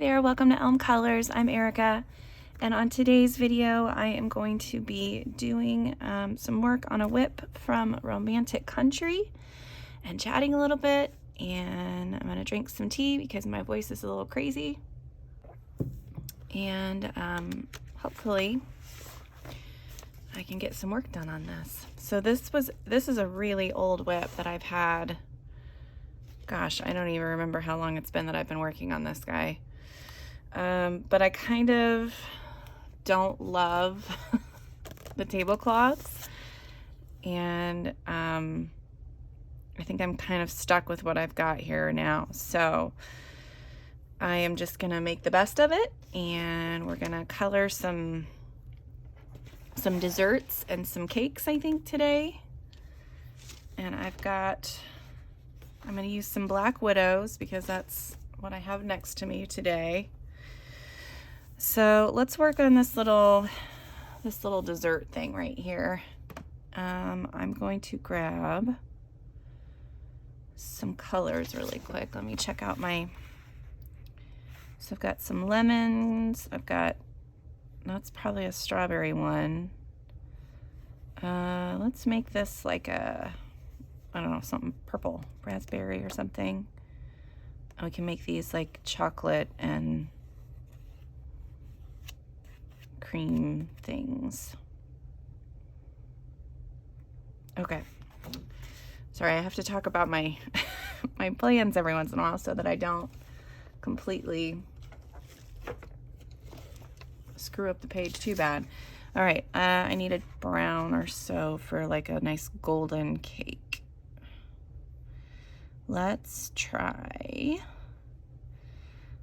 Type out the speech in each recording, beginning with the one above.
there, welcome to Elm Colors. I'm Erica, and on today's video I am going to be doing some work on a whip from Romantic Country and chatting a little bit, and I'm going to drink some tea because my voice is a little crazy, and hopefully I can get some work done on this. So this is a really old whip that I've had. Gosh, I don't even remember how long it's been that I've been working on this guy. But I kind of don't love the tablecloths, and I think I'm kind of stuck with what I've got here now. So I am just gonna make the best of it, and we're gonna color some desserts and some cakes, I think, today. And I'm going to use some Black Widows because that's what I have next to me today. So let's work on this little dessert thing right here. I'm going to grab some colors really quick. Let me check out so I've got some lemons. That's probably a strawberry one. Let's make this like I don't know, something purple, raspberry or something. And we can make these like chocolate and cream things. Okay. Sorry, I have to talk about my my plans every once in a while so that I don't completely screw up the page too bad. All right, I need a brown or so for like a nice golden cake. Let's try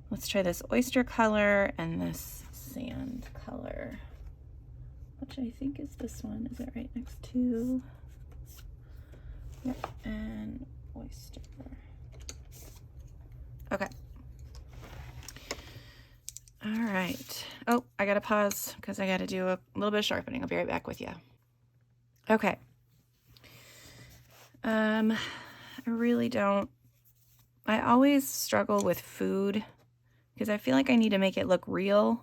this oyster color and this sand color, which I think is this one. Is it right next to? Yep, and oyster. Okay. All right. Oh, I gotta pause because I gotta do a little bit of sharpening. I'll be right back with you. Okay. I always struggle with food because I feel like I need to make it look real,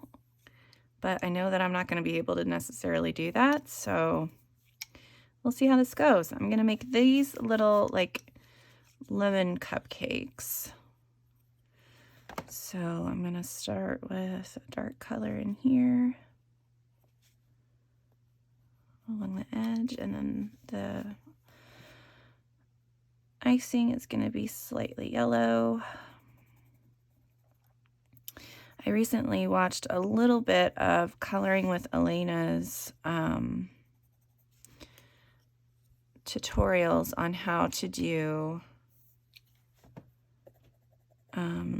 but I know that I'm not going to be able to necessarily do that, so we'll see how this goes. I'm going to make these little like lemon cupcakes. So I'm going to start with a dark color in here along the edge, and then the icing is going to be slightly yellow. I recently watched a little bit of Coloring with Elena's tutorials on how to do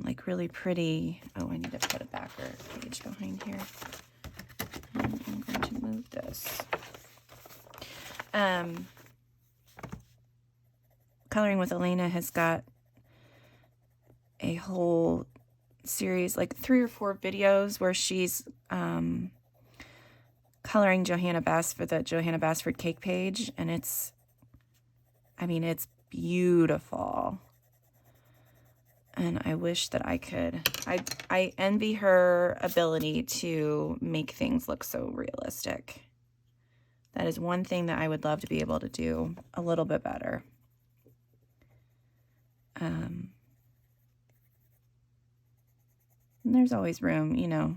like really pretty. Oh, I need to put a backer page behind here. And I'm going to move this. Coloring with Elena has got a whole series, like 3 or 4 videos where she's coloring Johanna Bass for the Johanna Bassford cake page, and it's beautiful. And I wish that I could. I envy her ability to make things look so realistic. That is one thing that I would love to be able to do a little bit better. And there's always room, you know,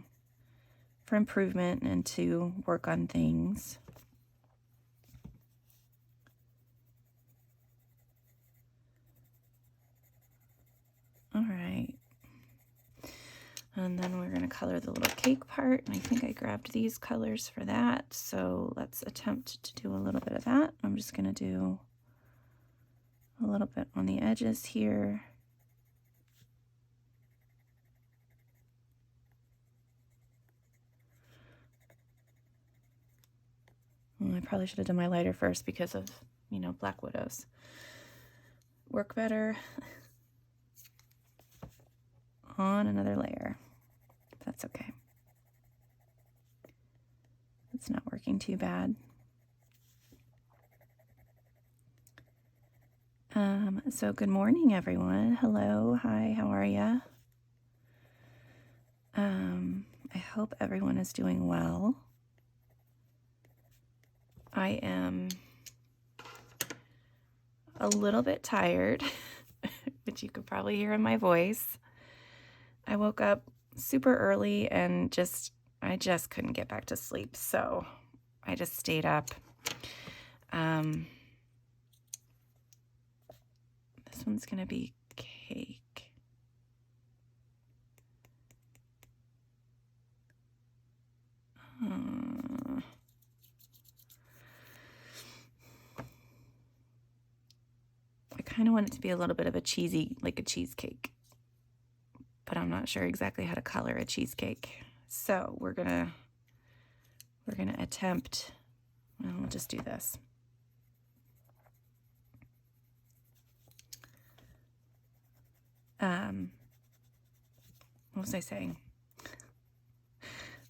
for improvement and to work on things. All right. And then we're going to color the little cake part. And I think I grabbed these colors for that. So let's attempt to do a little bit of that. I'm just going to do a little bit on the edges here. Well, I probably should have done my lighter first because of, you know, Black Widows work better on another layer. That's okay. It's not working too bad. So good morning, everyone. Hello, hi, how are ya? hope everyone is doing well. I am a little bit tired, which you could probably hear in my voice. I woke up super early and I just couldn't get back to sleep, so I just stayed up. This one's gonna be cake. I kind of want it to be a little bit of a cheesy, like a cheesecake, but I'm not sure exactly how to color a cheesecake. So we're gonna attempt, well, we'll just do this. What was I saying?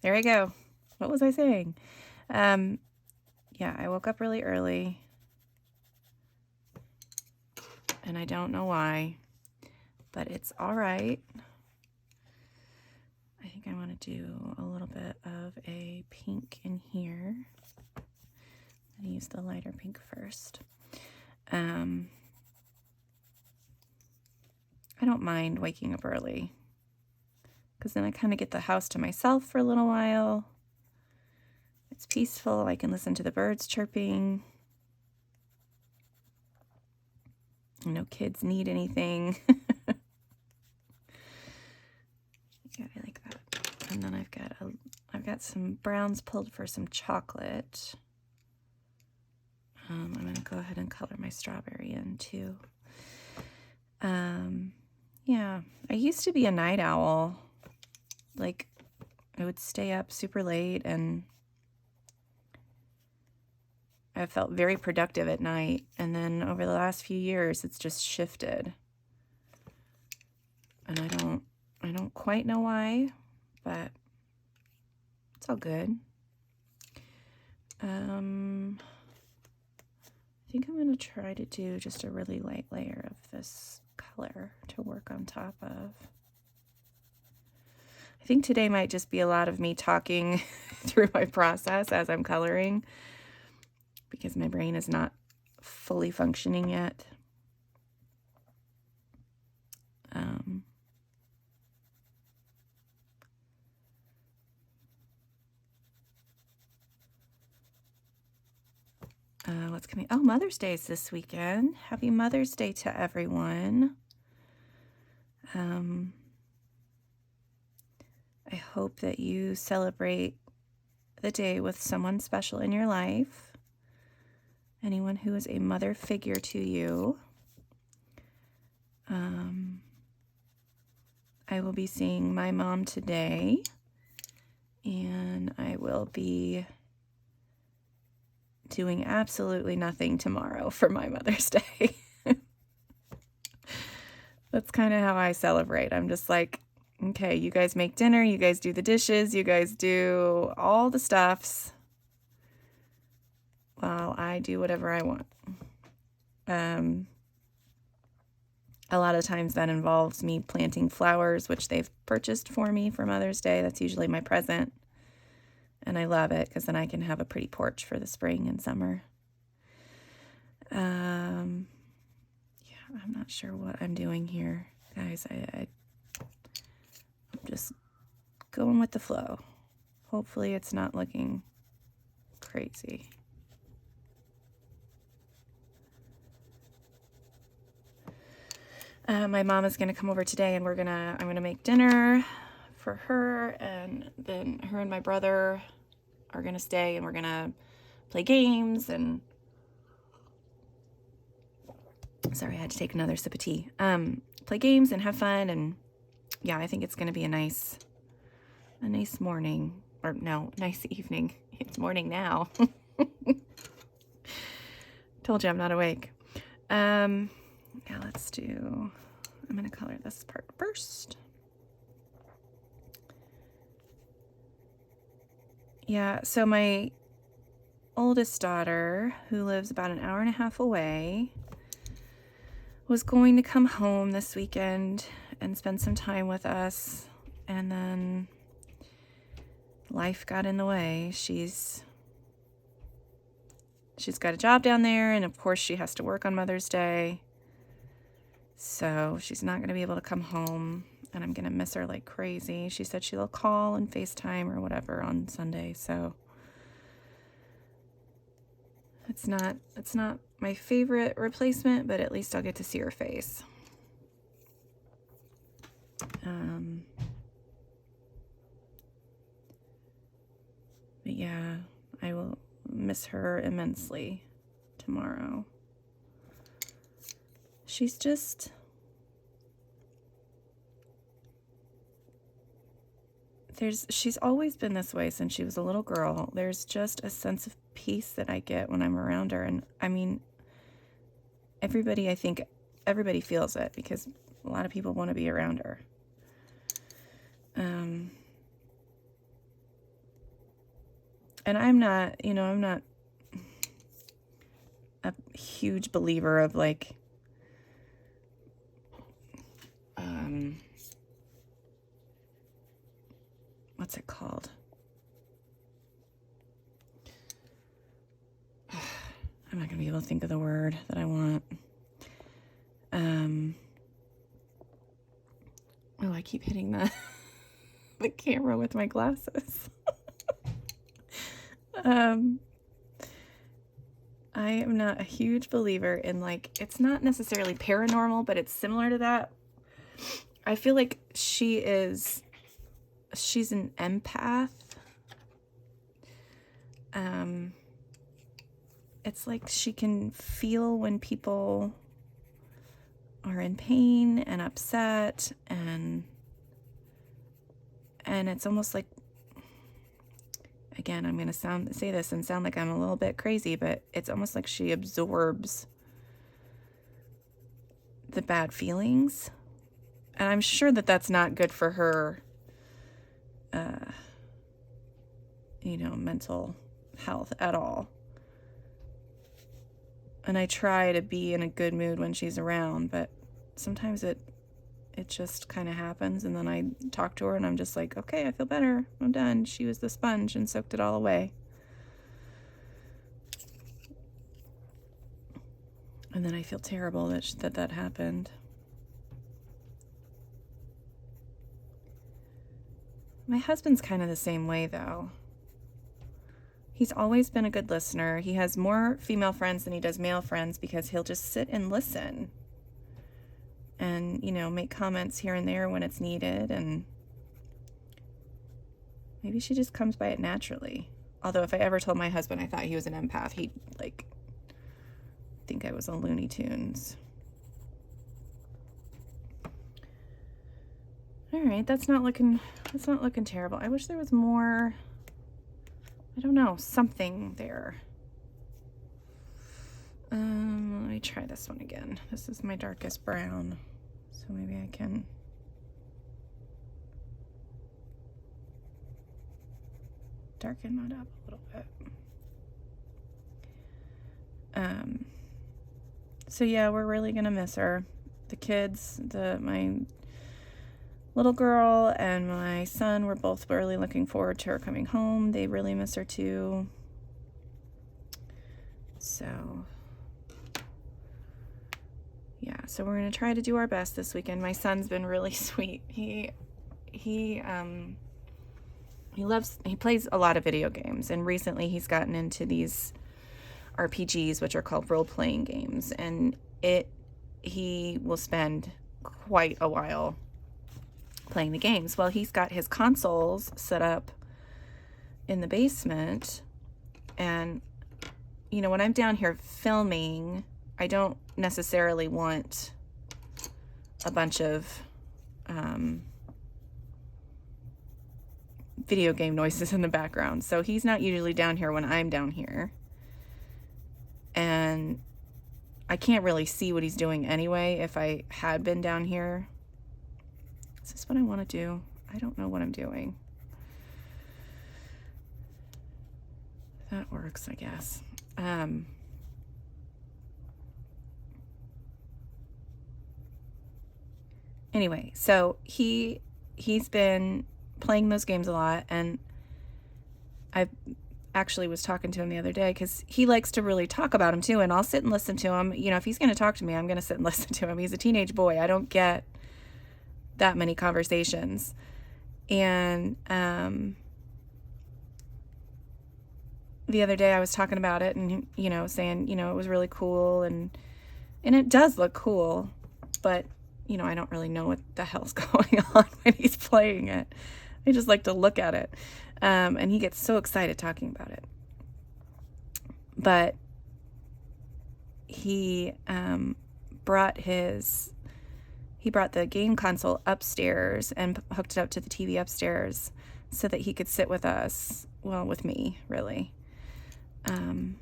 There I go. What was I saying? Yeah, I woke up really early, and I don't know why, but it's all right. I think I want to do a little bit of a pink in here. I'm going to use the lighter pink first. I don't mind waking up early, because then I kind of get the house to myself for a little while. It's peaceful. I can listen to the birds chirping. No kids need anything. Yeah, I like that. And then I've got some browns pulled for some chocolate. I'm going to go ahead and color my strawberry in too. Yeah, I used to be a night owl. Like, I would stay up super late, and I felt very productive at night. And then over the last few years, it's just shifted. And I don't quite know why, but it's all good. I think I'm going to try to do just a really light layer of this color to work on top of. I think today might just be a lot of me talking through my process as I'm coloring, because my brain is not fully functioning yet. What's coming? Oh, Mother's Day is this weekend. Happy Mother's Day to everyone. I hope that you celebrate the day with someone special in your life. Anyone who is a mother figure to you. I will be seeing my mom today, and I will be doing absolutely nothing tomorrow for my Mother's Day. That's kind of how I celebrate. I'm just like, okay, you guys make dinner, you guys do the dishes, you guys do all the stuffs, while I do whatever I want. A lot of times that involves me planting flowers, which they've purchased for me for Mother's Day. That's usually my present. And I love it, because then I can have a pretty porch for the spring and summer. Yeah, I'm not sure what I'm doing here, guys. I'm just going with the flow. Hopefully it's not looking crazy. My mom is going to come over today, and I'm going to make dinner for her, and then her and my brother are going to stay, and we're going to play games, and sorry, I had to take another sip of tea. Play games and have fun, and yeah, I think it's going to be a nice morning, or no, nice evening. It's morning now. Told you I'm not awake. Yeah, I'm going to color this part first. Yeah, so my oldest daughter, who lives about an hour and a half away, was going to come home this weekend and spend some time with us. And then life got in the way. She's got a job down there, and of course she has to work on Mother's Day. So she's not going to be able to come home, and I'm going to miss her like crazy. She said she'll call and FaceTime or whatever on Sunday, so it's not my favorite replacement, but at least I'll get to see her face. But yeah, I will miss her immensely tomorrow. She's just... she's always been this way since she was a little girl. There's just a sense of peace that I get when I'm around her. And I mean, I think everybody feels it because a lot of people want to be around her. And I'm not a huge believer of like, what's it called? I'm not going to be able to think of the word that I want. Oh, I keep hitting the camera with my glasses. I am not a huge believer in, like, it's not necessarily paranormal, but it's similar to that. I feel like she's an empath. It's like she can feel when people are in pain and upset, and it's almost like, again, I'm going to say this and sound like I'm a little bit crazy, but it's almost like she absorbs the bad feelings. And I'm sure that that's not good for her, mental health at all. And I try to be in a good mood when she's around, but sometimes it just kind of happens, and then I talk to her and I'm just like, okay, I feel better. I'm done. She was the sponge and soaked it all away. And then I feel terrible that happened. My husband's kind of the same way, though. He's always been a good listener. He has more female friends than he does male friends because he'll just sit and listen and, make comments here and there when it's needed. And maybe she just comes by it naturally. Although if I ever told my husband I thought he was an empath, he'd, think I was a Looney Tunes. All right, that's not looking terrible. I wish there was more, I don't know, something there. Let me try this one again. This is my darkest brown, so maybe I can darken that up a little bit. So yeah, we're really gonna miss her. The kids, my little girl and my son were both really looking forward to her coming home. They really miss her too. So yeah, so we're gonna try to do our best this weekend. My son's been really sweet. He plays a lot of video games, and recently he's gotten into these RPGs, which are called role-playing games, and he will spend quite a while playing the games. Well, he's got his consoles set up in the basement, and when I'm down here filming, I don't necessarily want a bunch of video game noises in the background. So he's not usually down here when I'm down here, and I can't really see what he's doing anyway if I had been down here. Is this what I want to do? I don't know what I'm doing. That works, I guess. Anyway, so he's been playing those games a lot, and I actually was talking to him the other day because he likes to really talk about him too, and I'll sit and listen to him. You know, if he's going to talk to me, I'm going to sit and listen to him. He's a teenage boy. I don't get that many conversations. And the other day I was talking about it and, you know, saying, you know, it was really cool, and it does look cool, but, you know, I don't really know what the hell's going on when he's playing it. I just like to look at it. And he gets so excited talking about it. But he brought the game console upstairs and hooked it up to the TV upstairs so that he could sit with us, well, with me, really, in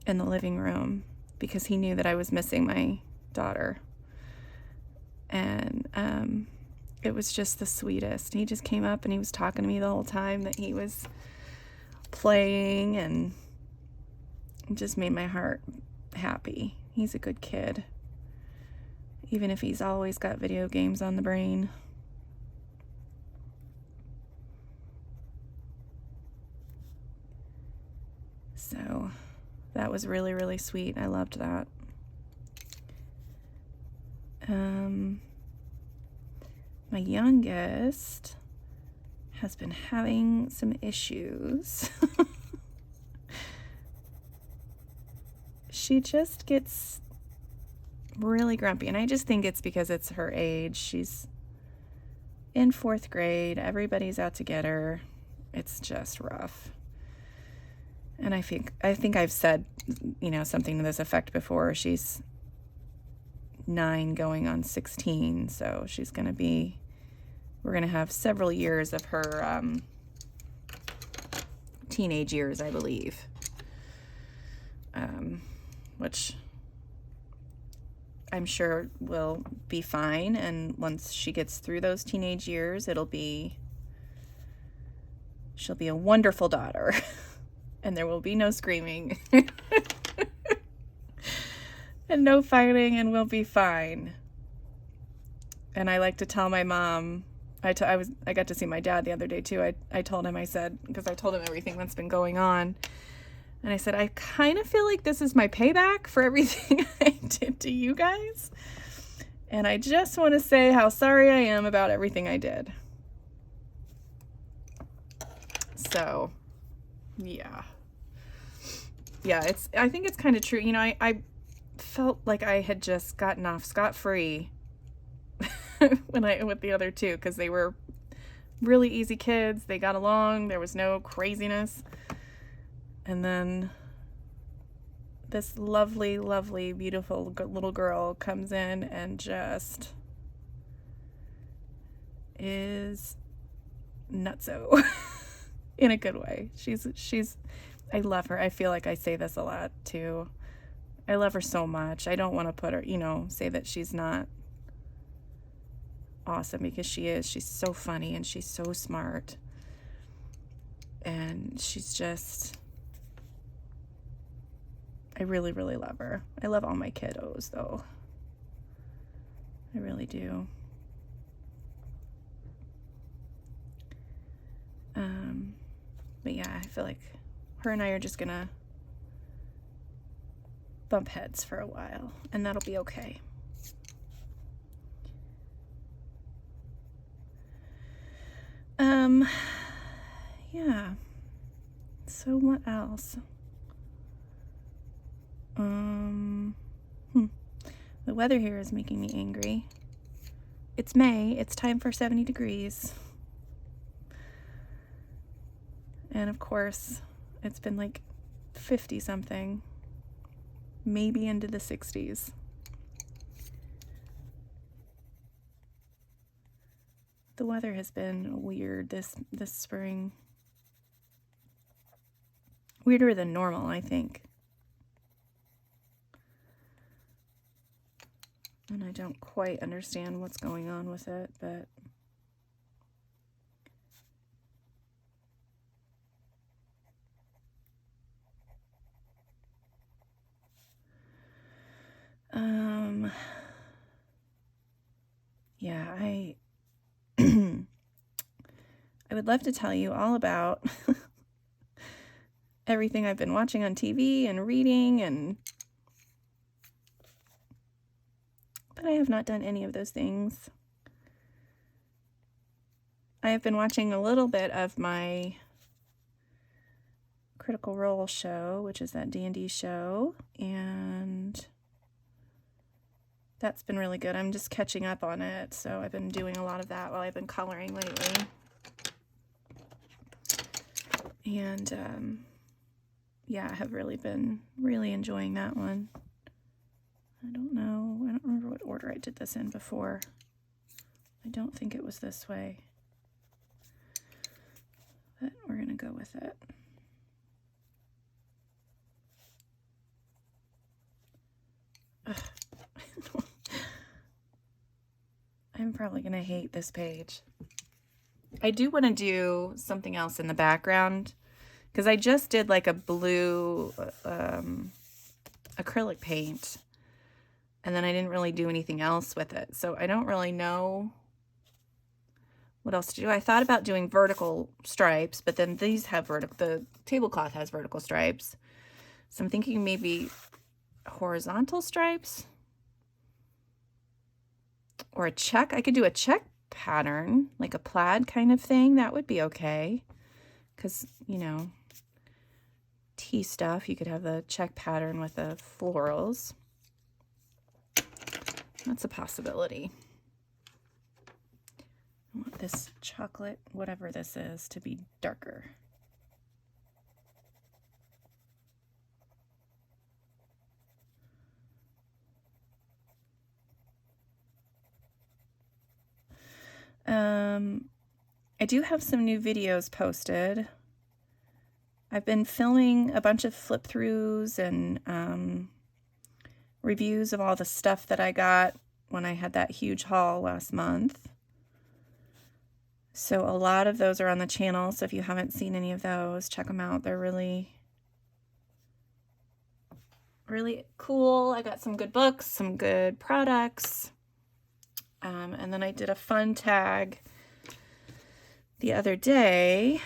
the living room, because he knew that I was missing my daughter. And it was just the sweetest. He just came up and he was talking to me the whole time that he was playing, and it just made my heart happy. He's a good kid, even if he's always got video games on the brain. So that was really, really sweet. I loved that. My youngest has been having some issues. She just gets really grumpy, and I just think it's because it's her age. She's in 4th grade. Everybody's out to get her. It's just rough. And I think I've said, you know, something to this effect before. She's 9 going on 16, so we're going to have several years of her teenage years, I believe, which I'm sure will be fine, and once she gets through those teenage years, she'll be a wonderful daughter, and there will be no screaming. And no fighting, and we'll be fine. And I like to tell my mom, I got to see my dad the other day too. I told him, I said, because I told him everything that's been going on, and I said, I kind of feel like this is my payback for everything I did to you guys, and I just want to say how sorry I am about everything I did. So, yeah, I think it's kind of true. You know, I felt like I had just gotten off scot-free with the other two, because they were really easy kids. They got along. There was no craziness. And then this lovely, lovely, beautiful little girl comes in and just is nutso in a good way. I love her. I feel like I say this a lot too. I love her so much. I don't want to put her, you know, say that she's not awesome, because she is. She's so funny, and she's so smart. And she's just, I really, really love her. I love all my kiddos, though. I really do. But yeah, I feel like her and I are just gonna bump heads for a while, and that'll be okay. Yeah. So what else? The weather here is making me angry. It's May. It's time for 70 degrees. And of course, it's been like 50 something, maybe into the 60s. The weather has been weird this spring. Weirder than normal, I think. And I don't quite understand what's going on with it, but yeah, I would love to tell you all about everything I've been watching on TV and reading, but I have not done any of those things. I have been watching a little bit of my Critical Role show, which is that D&D show, and that's been really good. I'm just catching up on it, so I've been doing a lot of that while I've been coloring lately. And yeah, I have really been enjoying that one. I don't remember what order I did this in before. I don't think it was this way, but we're gonna go with it. I'm probably gonna hate this page. I do want to do something else in the background because I just did like a blue acrylic paint, and then I didn't really do anything else with it, so I don't really know what else to do. I thought about doing vertical stripes, but then these have the tablecloth has vertical stripes, so I'm thinking maybe horizontal stripes or a check. I could do a check pattern, like a plaid kind of thing. That would be okay, because, you know, tea stuff, you could have the check pattern with the florals. That's a possibility. I want this chocolate, whatever this is, to be darker. I do have some new videos posted. I've been filming a bunch of flip throughs and reviews of all the stuff that I got when I had that huge haul last month. So a lot of those are on the channel, so if you haven't seen any of those, check them out. They're really cool. I got some good books, some good products. And then I did a fun tag the other day.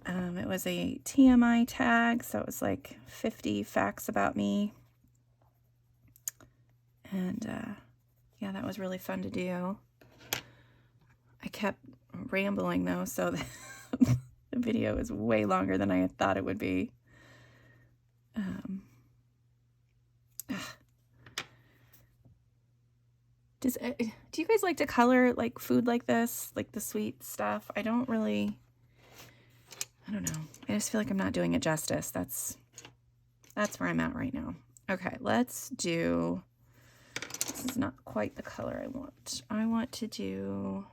It was a TMI tag, so it was like 50 facts about me. And yeah, that was really fun to do. I kept rambling though, so the video is way longer than I had thought it would be. Do you guys like to color like food like this, like the sweet stuff? I don't know. I just feel like I'm not doing it justice. That's where I'm at right now. Okay, let's do, this is not quite the color I want. I'm going to do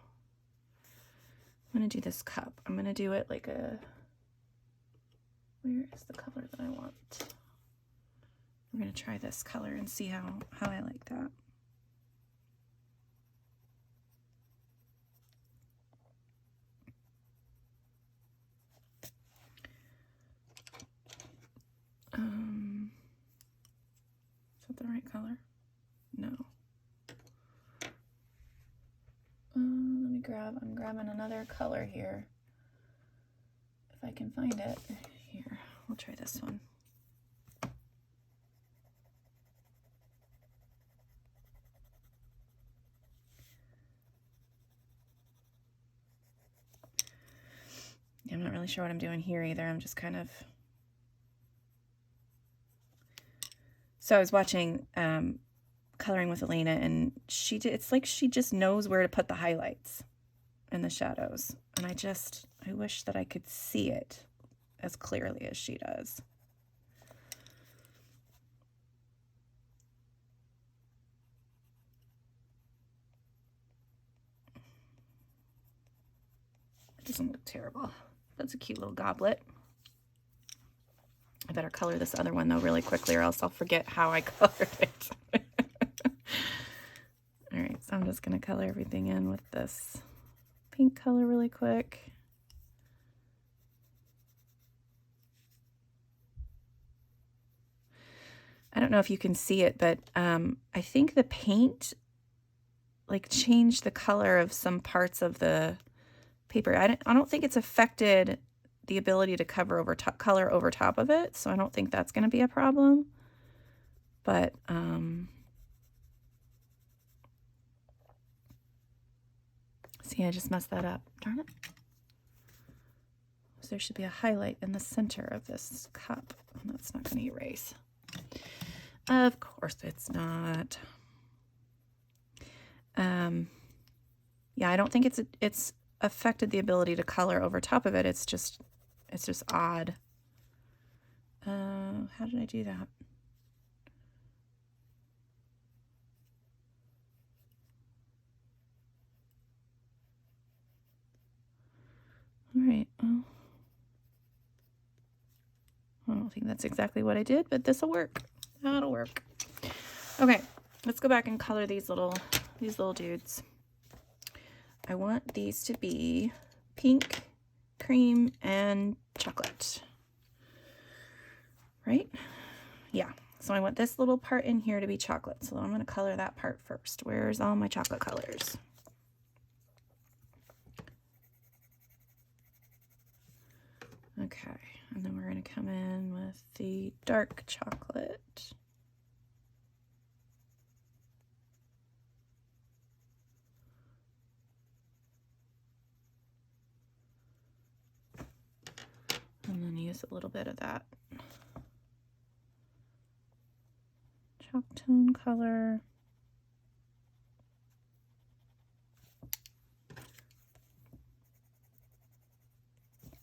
this cup. I'm going to do it like a, where is the color that I want? We're going to try this color and see how I like that. Is that the right color? No. I'm grabbing another color here. If I can find it. Here, we'll try this one. Yeah, I'm not really sure what I'm doing here either. I'm just kind of... So I was watching Coloring with Elena, and it's like she just knows where to put the highlights and the shadows. And I wish that I could see it as clearly as she does. It doesn't look terrible. That's a cute little goblet. I better color this other one though really quickly, or else I'll forget how I colored it. All right, so I'm just gonna color everything in with this pink color really quick. I don't know if you can see it, but I think the paint like changed the color of some parts of the paper. I don't think it's affected the ability to cover over color over top of it, so I don't think that's going to be a problem. But see, I just messed that up. Darn it. So there should be a highlight in the center of this cup, and that's not going to erase. Of course it's not. Yeah, I don't think it's affected the ability to color over top of it. It's just odd. How did I do that? All right. Well, I don't think that's exactly what I did, but this will work. That'll work. Okay, let's go back and color these little dudes. I want these to be pink, cream, and chocolate. Right? Yeah. So I want this little part in here to be chocolate. So I'm going to color that part first. Where's all my chocolate colors? Okay. And then we're going to come in with the dark chocolate. And then use a little bit of that chalk tone color.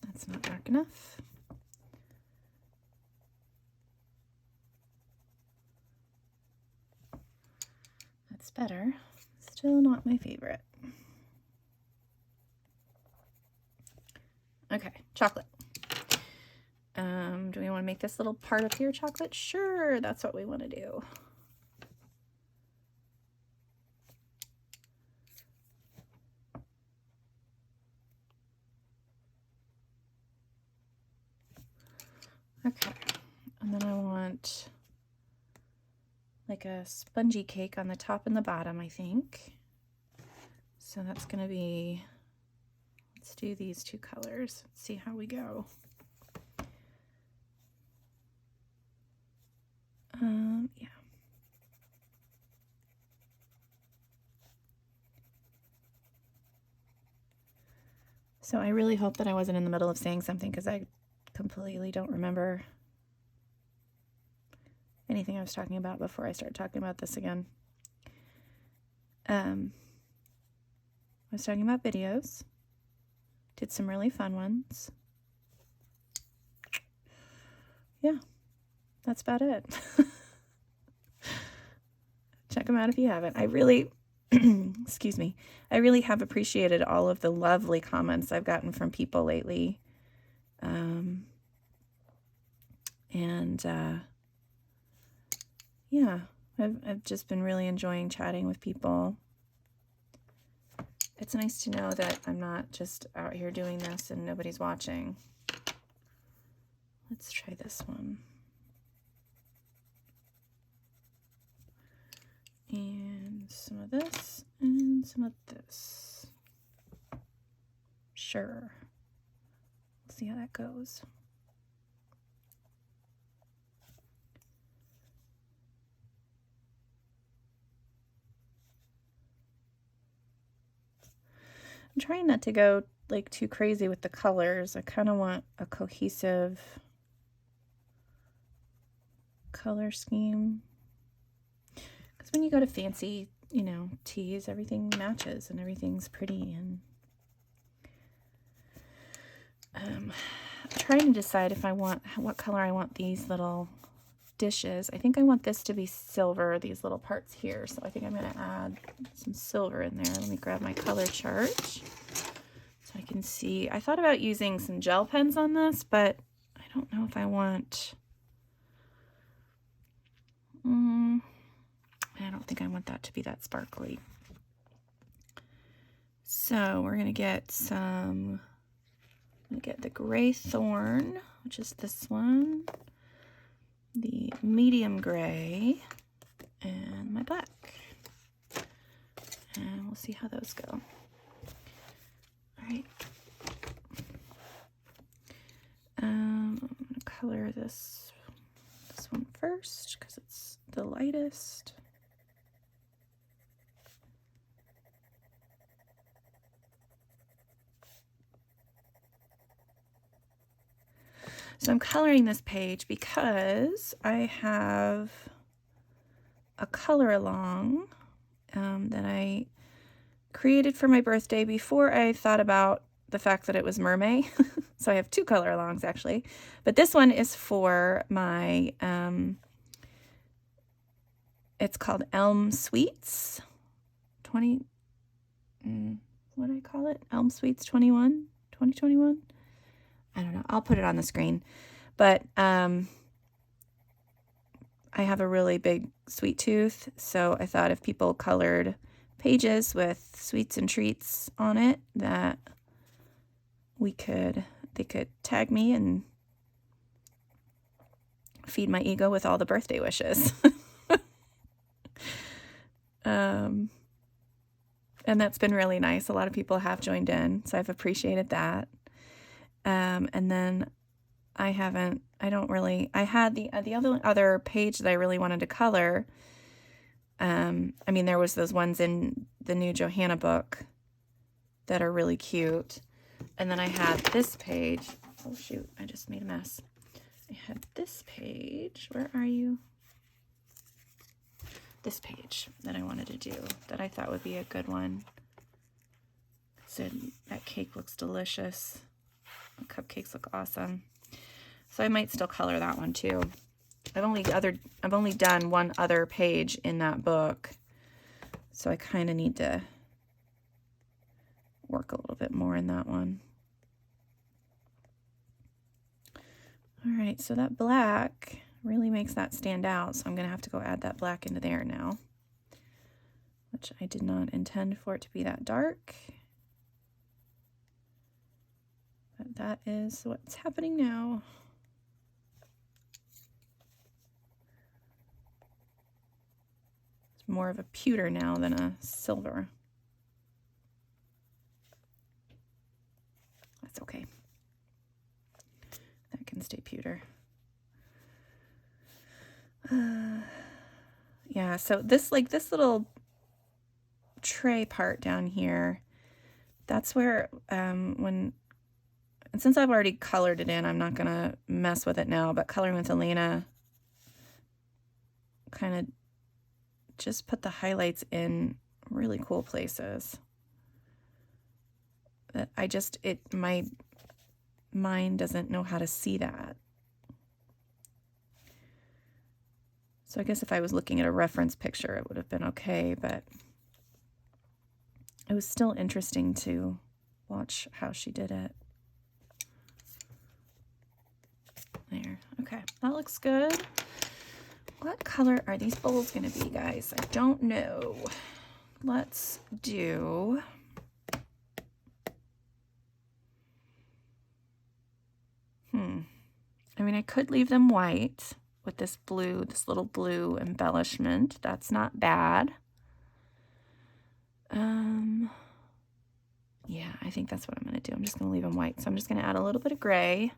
That's not dark enough. That's better. Still not my favorite. Okay, chocolate. Do we want to make this little part up here chocolate? Sure, that's what we want to do. Okay, and then I want like a spongy cake on the top and the bottom, I think. So that's going to be, let's do these two colors. Let's see how we go. Yeah. So I really hope that I wasn't in the middle of saying something, because I completely don't remember anything I was talking about before I started talking about this again. I was talking about videos. Did some really fun ones. Yeah, that's about it. Check them out if you haven't. I really, excuse me, I really have appreciated all of the lovely comments I've gotten from people lately. Yeah, I've just been really enjoying chatting with people. It's nice to know that I'm not just out here doing this and nobody's watching. Let's try this one. And some of this and some of this. Sure. We'll see how that goes. I'm trying not to go like too crazy with the colors. I kind of want a cohesive color scheme. Because when you go to fancy, you know, teas, everything matches and everything's pretty. And I'm trying to decide if I want, what color I want these little dishes. I think I want this to be silver, these little parts here. So I think I'm going to add some silver in there. Let me grab my color chart so I can see. I thought about using some gel pens on this, but I don't know if I want... I don't think I want that to be that sparkly. So we're going to get some... I'm going to get the gray thorn, which is this one, the medium gray, and my black. And we'll see how those go. All right. color this one first because it's the lightest. So I'm coloring this page because I have a color along that I created for my birthday before I thought about the fact that it was mermaid. So I have 2 color alongs actually, but this one is for my, it's called Elm Sweets 20, what do I call it? Elm Sweets 2021? I don't know. I'll put it on the screen. But I have a really big sweet tooth, so I thought if people colored pages with sweets and treats on it, that they could tag me and feed my ego with all the birthday wishes. And that's been really nice. A lot of people have joined in, so I've appreciated that. And then I had the other page that I really wanted to color. I mean, there was those ones in the new Johanna book that are really cute. And then I had this page. Oh shoot, I just made a mess. I had this page. Where are you? This page that I wanted to do that I thought would be a good one. So that cake looks delicious. The cupcakes look awesome. So I might still color that one too. I've only done one other page in that book. So I kind of need to work a little bit more in that one. All right, so that black really makes that stand out. So I'm going to have to go add that black into there now, which I did not intend for it to be that dark. But that is what's happening now. It's more of a pewter now than a silver. That's okay. That can stay pewter. Yeah, so this little tray part down here, that's where and since I've already colored it in, I'm not gonna mess with it now, but coloring with Elena kind of just put the highlights in really cool places that my mind doesn't know how to see that. So I guess if I was looking at a reference picture, it would have been okay, but it was still interesting to watch how she did it. There, okay, that looks good. What color are these bowls gonna be, guys? I don't know. Let's do... I mean, I could leave them white with this blue, this little blue embellishment. That's not bad. Yeah, I think that's what I'm going to do. I'm just going to leave them white. So I'm just going to add a little bit of gray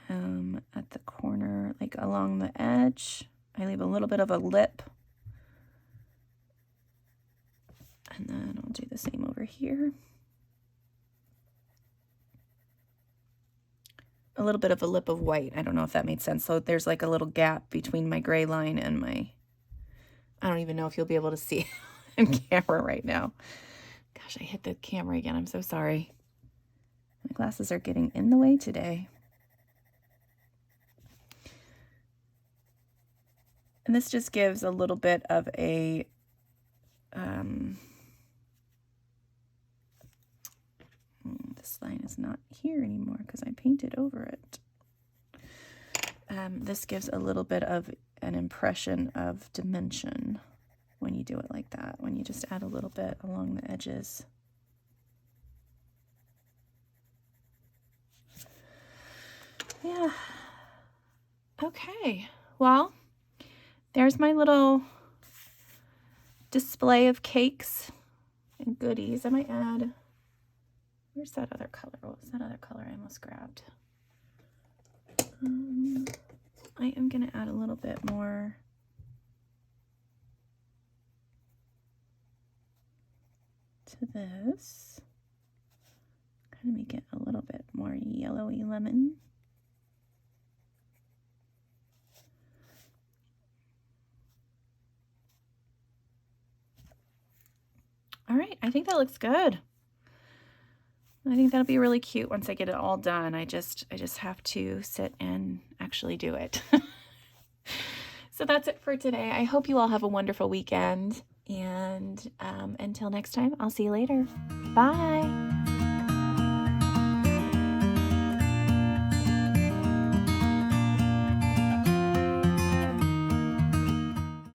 at the corner, like along the edge. I leave a little bit of a lip. And then I'll do the same over here. A little bit of a lip of white. I don't know if that made sense. So there's like a little gap between my gray line and my... I don't even know if you'll be able to see on camera right now. Gosh, I hit the camera again. I'm so sorry. My glasses are getting in the way today. And this just gives a little bit of a... this line is not here anymore because I painted over it. This gives a little bit of an impression of dimension when you do it like that, when you just add a little bit along the edges. Yeah. Okay. Well, there's my little display of cakes and goodies. I might add Where's that other color? What was that other color I almost grabbed? I am going to add a little bit more to this. Kind of make it a little bit more yellowy lemon. All right, I think that looks good. I think that'll be really cute once I get it all done. I just have to sit and actually do it. So that's it for today. I hope you all have a wonderful weekend. And until next time, I'll see you later. Bye.